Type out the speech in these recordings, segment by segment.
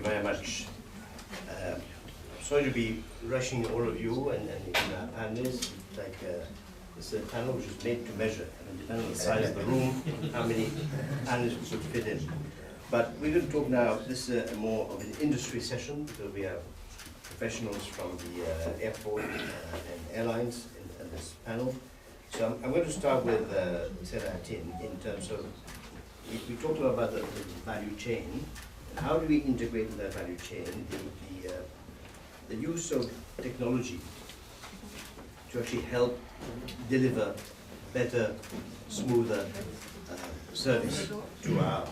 you very much. Sorry to be rushing all of you and our panelists. Like this is a panel which is made to measure, depending on the size of the room, how many panelists could fit in. But we're going to talk now. This is more of an industry session because we have professionals from the airport and airlines in this panel. So I'm going to start with Selahattin in terms of, we talked a lot about the value chain. How do we integrate in that value chain the use of technology to actually help deliver better, smoother service to our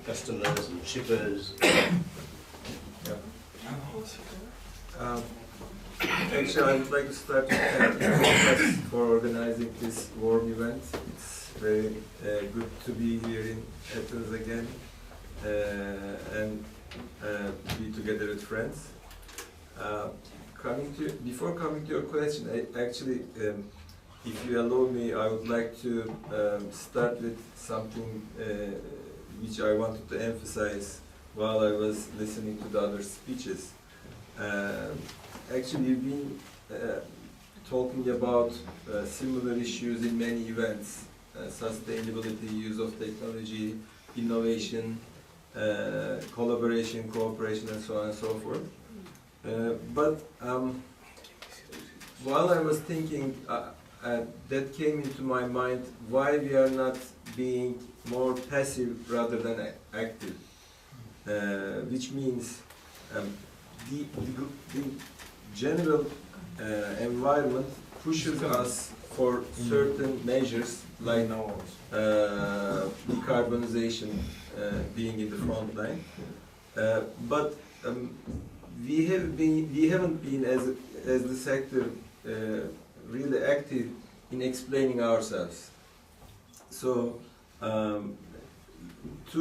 customers and shippers? Actually, I would like to start with thanking you for organizing this warm event. It's very good to be here in Athens again and be together with friends. Before coming to your question, if you allow me, I would like to start with something which I wanted to emphasize while I was listening to the other speeches. Actually, you've been talking about similar issues in many events, sustainability, use of technology, innovation, collaboration, cooperation, and so on and so forth. But while I was thinking, that came into my mind, why we are not being more passive rather than active, which means the general environment pushes us for certain measures like decarbonization being in the front line, but we haven't been as the sector really active in explaining ourselves. So 2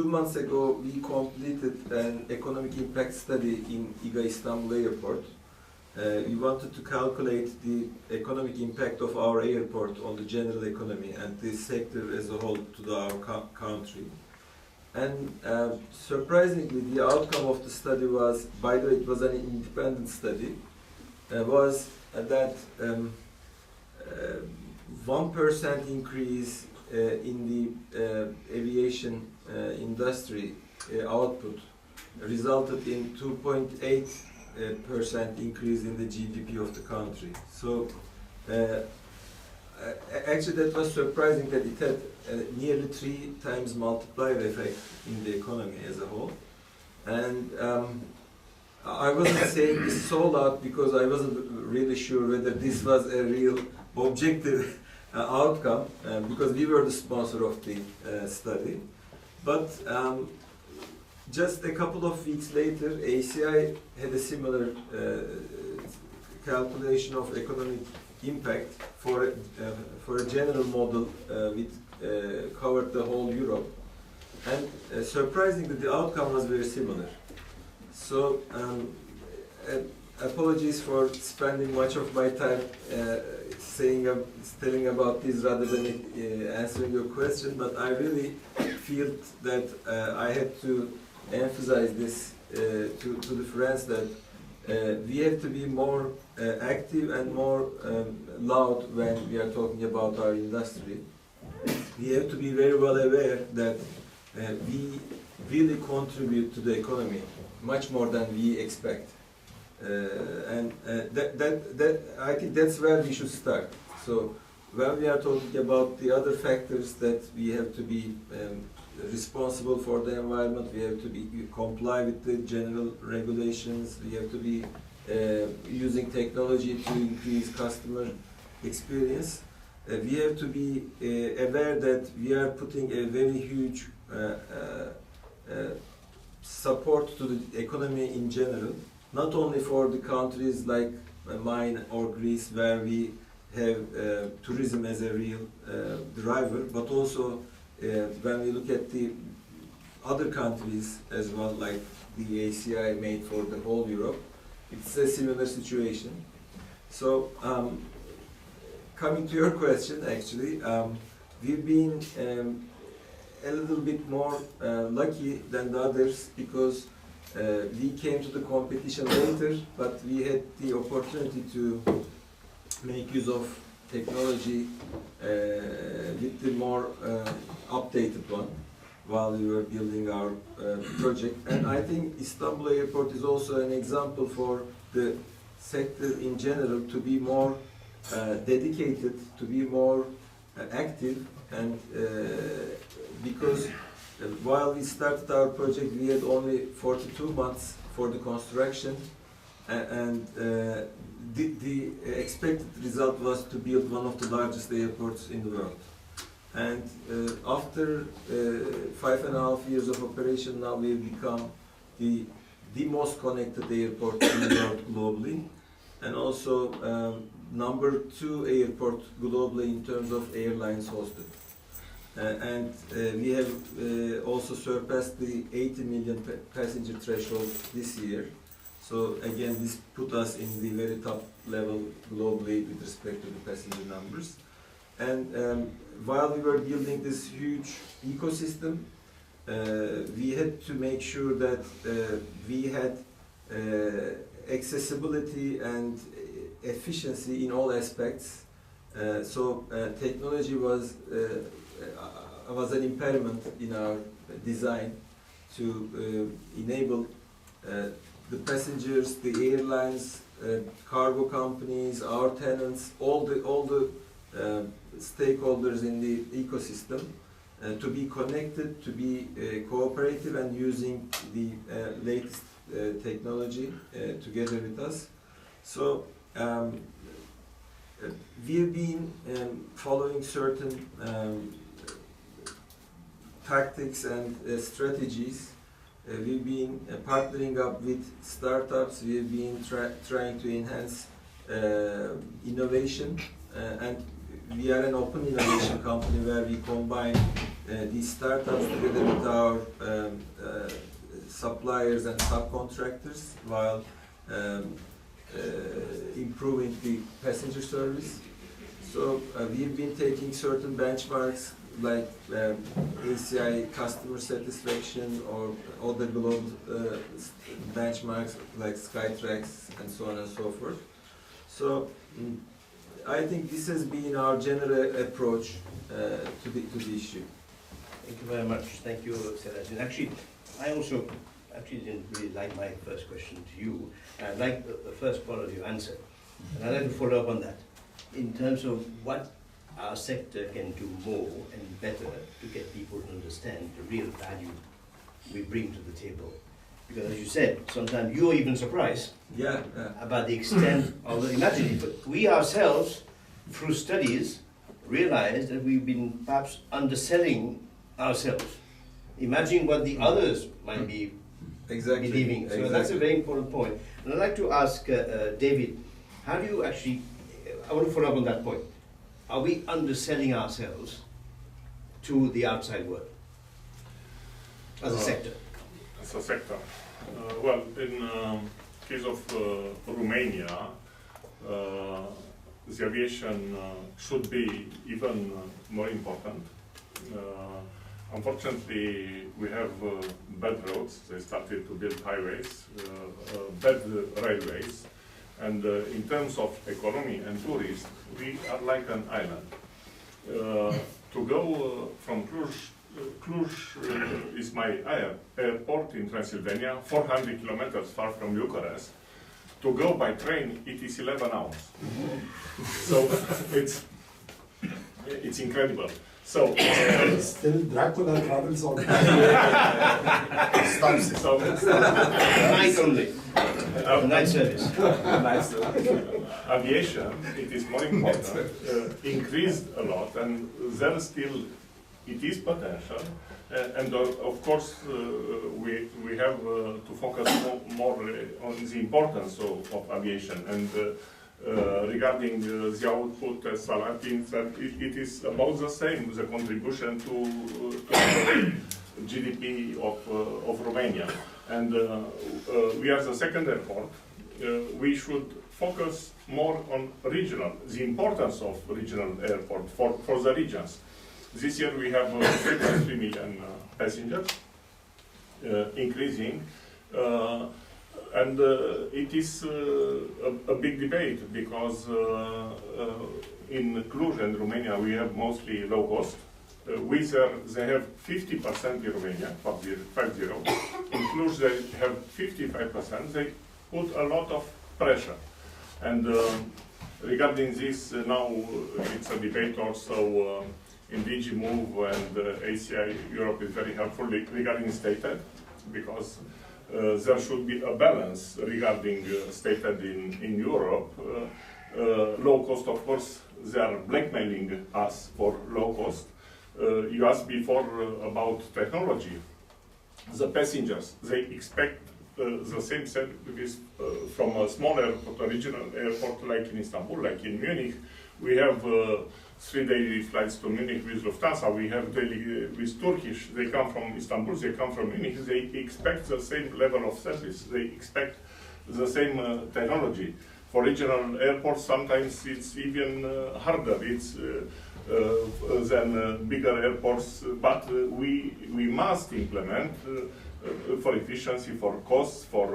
months ago we completed an economic impact study in Istanbul airport. We wanted to calculate the economic impact of our airport on the general economy and the sector as a whole to our country. And surprisingly, the outcome of the study was, by the way, it was an independent study, was that 1% increase in the aviation industry output resulted in 2.8% increase in the GDP of the country. So actually that was surprising that it had nearly 3 times multiplier effect in the economy as a whole. And I wasn't saying this so loud because I wasn't really sure whether this was a real objective outcome, because we were the sponsor of the study. But just a couple of weeks later, ACI had a similar calculation of economic impact for a general model which covered the whole Europe, and surprisingly the outcome was very similar. So apologies for spending much of my time telling about this rather than answering your question, but I really feel that I had to emphasize this to the friends that we have to be more active and more loud when we are talking about our industry. We have to be very well aware that we really contribute to the economy much more than we expect. And that I think that's where we should start. So when we are talking about the other factors that we have to be responsible for the environment, we have to comply with the general regulations, we have to be using technology to increase customer experience. We have to be aware that we are putting a very huge support to the economy in general, not only for the countries like mine or Greece, where we have tourism as a real driver, but also when we look at the other countries as well, like the ACI made for the whole Europe, it's a similar situation. So coming to your question, actually, we've been a little bit more lucky than the others because We came to the competition later, but we had the opportunity to make use of technology with the more updated one while we were building our project. And I think Istanbul Airport is also an example for the sector in general to be more dedicated, to be more active, and because while we started our project, we had only 42 months for the construction, and the expected result was to build one of the largest airports in the world. And after 5.5 years of operation, now we've become the most connected airport in the world globally, and also number 2 airport globally in terms of airlines hosted. And we have also surpassed the 80 million passenger threshold this year. So again, this put us in the very top level globally with respect to the passenger numbers. And while we were building this huge ecosystem, we had to make sure that we had accessibility and efficiency in all aspects. So technology was an impairment in our design to enable the passengers, the airlines, cargo companies, our tenants, all the stakeholders in the ecosystem to be connected, to be cooperative and using the latest technology together with us. So we've been following certain tactics and strategies. We've been partnering up with startups. We've been trying to enhance innovation, and we are an open innovation company where we combine these startups together with our suppliers and subcontractors while improving the passenger service. So we've been taking certain benchmarks like ACI customer satisfaction or other global benchmarks like Skytrax and so on and so forth. So I think this has been our general approach to the issue. Thank you very much. Thank you, Selahattin. Actually, I also didn't really like my first question to you. I like the first part of your answer. And I'd like to follow up on that in terms of what our sector can do more and better to get people to understand the real value we bring to the table. Because as you said, sometimes you're even surprised about the extent of the, imagine if we ourselves, through studies, realize that we've been perhaps underselling ourselves. Imagine what the others might be believing. So that's a very important point. And I'd like to ask David, how do you actually, I want to follow up on that point. Are we underselling ourselves to the outside world as a sector? As a sector? Well, in case of Romania, the aviation should be even more important. Unfortunately, we have bad roads. They started to build highways, bad railways. And in terms of economy and tourists, we are like an island. To go from Cluj is my airport in Transylvania, 400 kilometers far from Bucharest. To go by train, it is 11 hours. So it's incredible. So still Dracula travels on Night only. Night service. Aviation, it is more important, increased a lot, and there still it is potential. And of course, we have to focus more on the importance of aviation. And regarding the output, as Selahattin said, it is about the same, the contribution to the GDP of Romania. And we are the second airport. We should focus more on regional, the importance of regional airport for the regions. This year we have 3.3 million passengers, increasing. And it is a big debate because in Cluj and Romania we have mostly low cost. Wizz Air, they have 50% in Romania, 50. In Cluj they have 55%. They put a lot of pressure. And regarding this, now it's a debate also in DG Move, and ACI Europe is very helpful regarding state aid, because there should be a balance regarding state aid in Europe. Low cost, of course, they are blackmailing us for low cost. You asked before about technology. The passengers, they expect the same service from a small airport, a regional airport like in Istanbul, like in Munich. We have 3 daily flights to Munich with Lufthansa. We have daily with Turkish. They come from Istanbul, they come from Munich. They expect the same level of service. They expect the same technology. For regional airports, sometimes it's even harder. It's than bigger airports, but we must implement for efficiency, for costs, for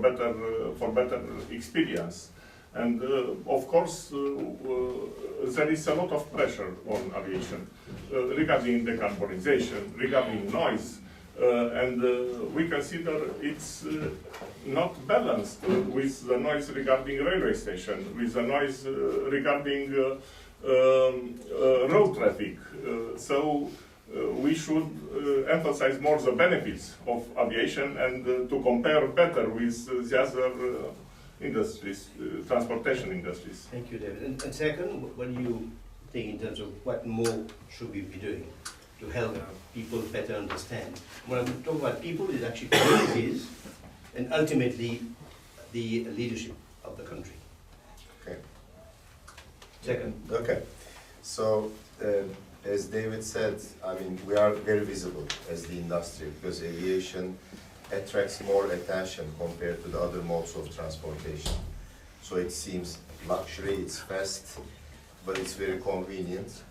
better experience. And of course, there is a lot of pressure on aviation regarding decarbonization, regarding noise, and we consider it's not balanced with the noise regarding railway station, with the noise regarding road traffic. So we should emphasize more the benefits of aviation and to compare better with the other industries, transportation industries. Thank you, David. And second, what do you think in terms of what more should we be doing to help people better understand? When I'm talking about people, it's actually communities and ultimately the leadership of the country. Okay. Second. Okay. So, as David said, I mean, we are very visible as the industry because aviation attracts more attention compared to the other modes of transportation. So it seems luxury, it's fast, but it's very convenient.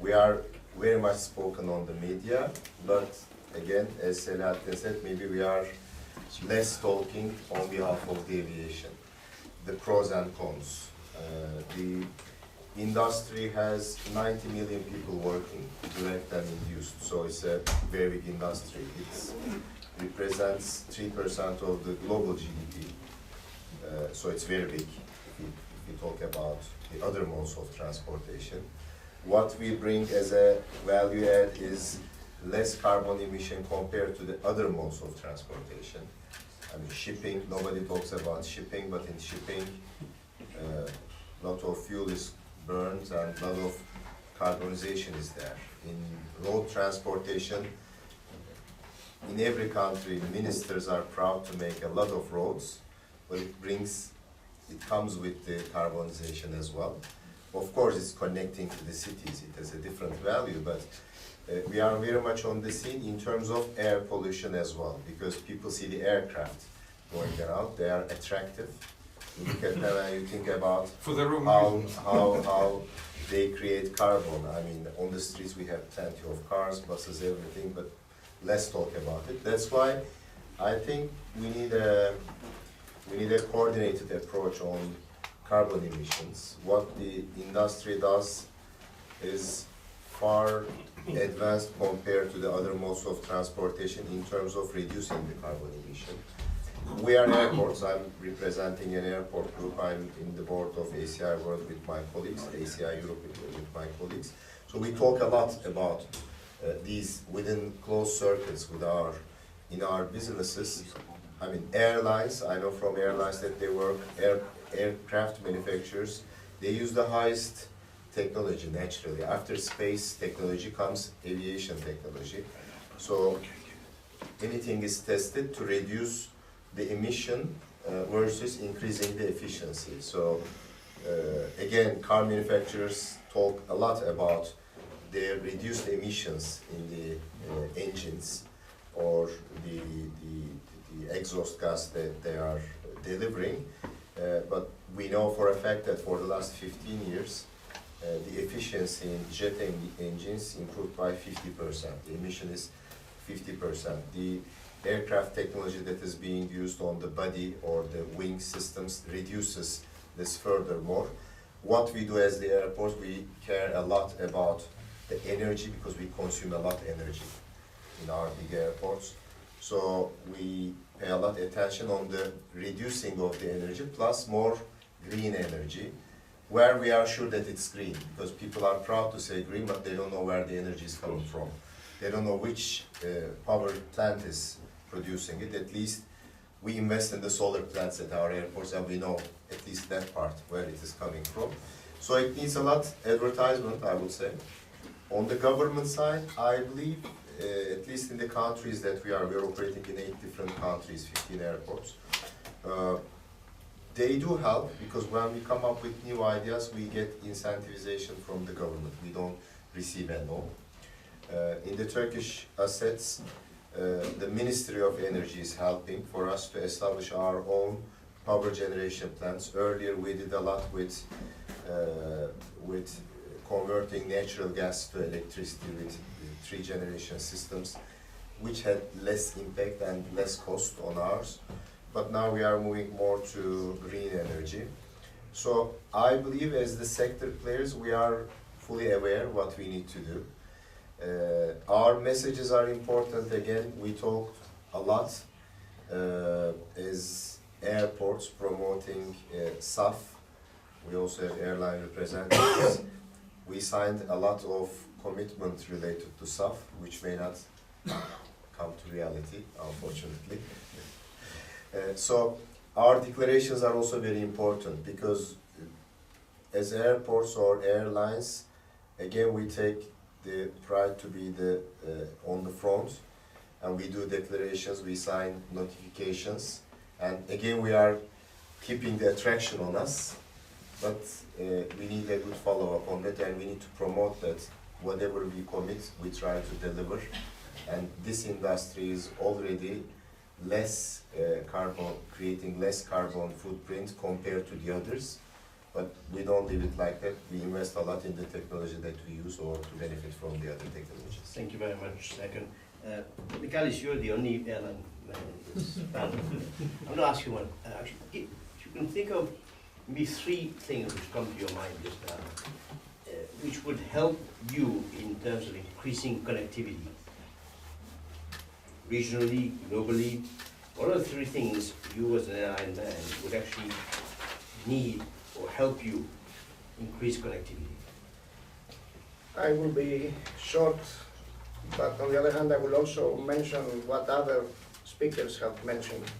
We are very much spoken on the media, but again, as Selahattin said, maybe we are less talking on behalf of the aviation. The pros and cons. The industry has 90 million people working, direct and induced, so it's a very big industry. It represents 3% of the global GDP, so it's very big if we talk about the other modes of transportation. What we bring as a value add is less carbon emission compared to the other modes of transportation. I mean, shipping, nobody talks about shipping, but in shipping, a lot of fuel is burned and a lot of carbonization is there. In road transportation, in every country, ministers are proud to make a lot of roads, but it comes with the carbonization as well. Of course, it's connecting to the cities, it has a different value, but we are very much on the scene in terms of air pollution as well, because people see the aircraft going around, they are attractive. You look at them and you think about how they create carbon. I mean, on the streets we have plenty of cars, buses, everything, but let's talk about it. That's why I think we need a coordinated approach on carbon emissions. What the industry does is far advanced compared to the other modes of transportation in terms of reducing the carbon emission. We are airports. I'm representing an airport group. I'm in the board of ACI World with my colleagues, ACI Europe with my colleagues. So we talk a lot about these within closed circuits in our businesses. I mean, airlines, I know from airlines that they work, aircraft manufacturers, they use the highest technology naturally. After space technology comes aviation technology. So anything is tested to reduce the emission versus increasing the efficiency. So again, car manufacturers talk a lot about their reduced emissions in the engines or the exhaust gas that they are delivering. But we know for a fact that for the last 15 years, the efficiency in jet engines improved by 50%. The emission is 50%. The aircraft technology that is being used on the body or the wing systems reduces this furthermore. What we do as the airport, we care a lot about the energy because we consume a lot of energy in our big airports. So we pay a lot of attention on the reducing of the energy plus more green energy, where we are sure that it's green, because people are proud to say green, but they don't know where the energy is coming from. They don't know which power plant is producing it. At least we invest in the solar plants at our airports and we know at least that part where it is coming from. So it needs a lot advertisement, I would say. On the government side, I believe, at least in the countries that we are operating in 8 different countries, 15 airports. They do help because when we come up with new ideas, we get incentivization from the government. We don't receive any loan. In the Turkish assets, the Ministry of Energy is helping for us to establish our own power generation plants. Earlier, we did a lot with converting natural gas to electricity with 3 generation systems, which had less impact and less cost on ours. But now we are moving more to green energy. So I believe as the sector players, we are fully aware what we need to do. Our messages are important. Again, we talked a lot as airports promoting SAF. We also have airline representatives. We signed a lot of commitments related to SAF, which may not come to reality, unfortunately. So our declarations are also very important because as airports or airlines, again, we take the pride to be on the front, and we do declarations, we sign notifications, and again, we are keeping the attraction on us, but we need a good follow-up on that, and we need to promote that whatever we commit, we try to deliver, and this industry is already less creating less carbon footprint compared to the others. But we don't leave it like that. We invest a lot in the technology that we use or to benefit from the other technologies. Thank you very much, Serkan. Michalis, you're the only airline man in this panel. I'm going to ask you one. Actually, if you can think of maybe 3 things which come to your mind just now, which would help you in terms of increasing connectivity, regionally, globally. What are the 3 things you as an airline man would actually need or help you increase connectivity? I will be short, but on the other hand, I will also mention what other speakers have mentioned.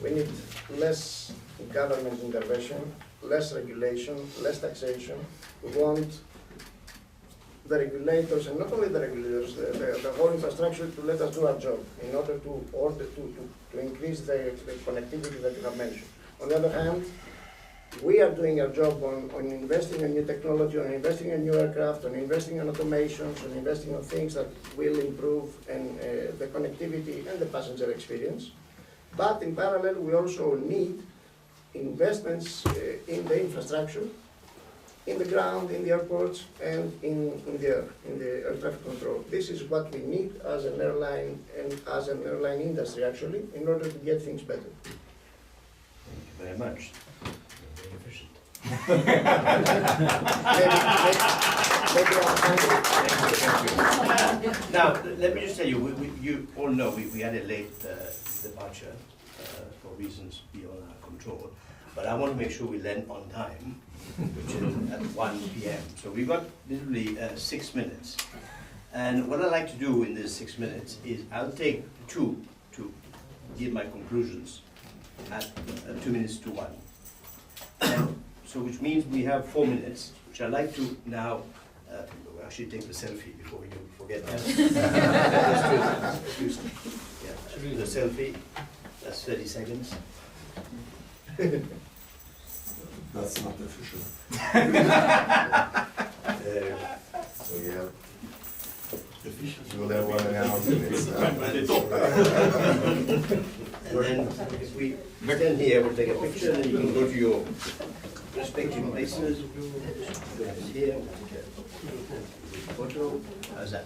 We need less government intervention, less regulation, less taxation. We want the regulators, and not only the regulators, the whole infrastructure to let us do our job in order to increase the connectivity that you have mentioned. On the other hand, we are doing our job on investing in new technology, on investing in new aircraft, on investing in automations, on investing on things that will improve the connectivity and the passenger experience. But in parallel, we also need investments in the infrastructure, in the ground, in the airports, and in the air, in the air traffic control. This is what we need as an airline and as an airline industry, actually, in order to get things better. Thank you very much. Very efficient. Now, let me just tell you, you all know we had a late departure for reasons beyond our control, but I want to make sure we land on time, which is at 1 p.m. So we've got literally 6 minutes. And what I like to do in these 6 minutes is I'll take 2 to give my conclusions at 2 minutes to 1. And so which means we have 4 minutes, which I'd like to now we'll actually take the selfie before you forget that. Let's do the selfie. That's 30 seconds. That's not official. So yeah, you will have 1.5 minutes. And then if we stand here, we'll take a picture, and then you can go to your respective places. Here, we'll take a photo. How's that?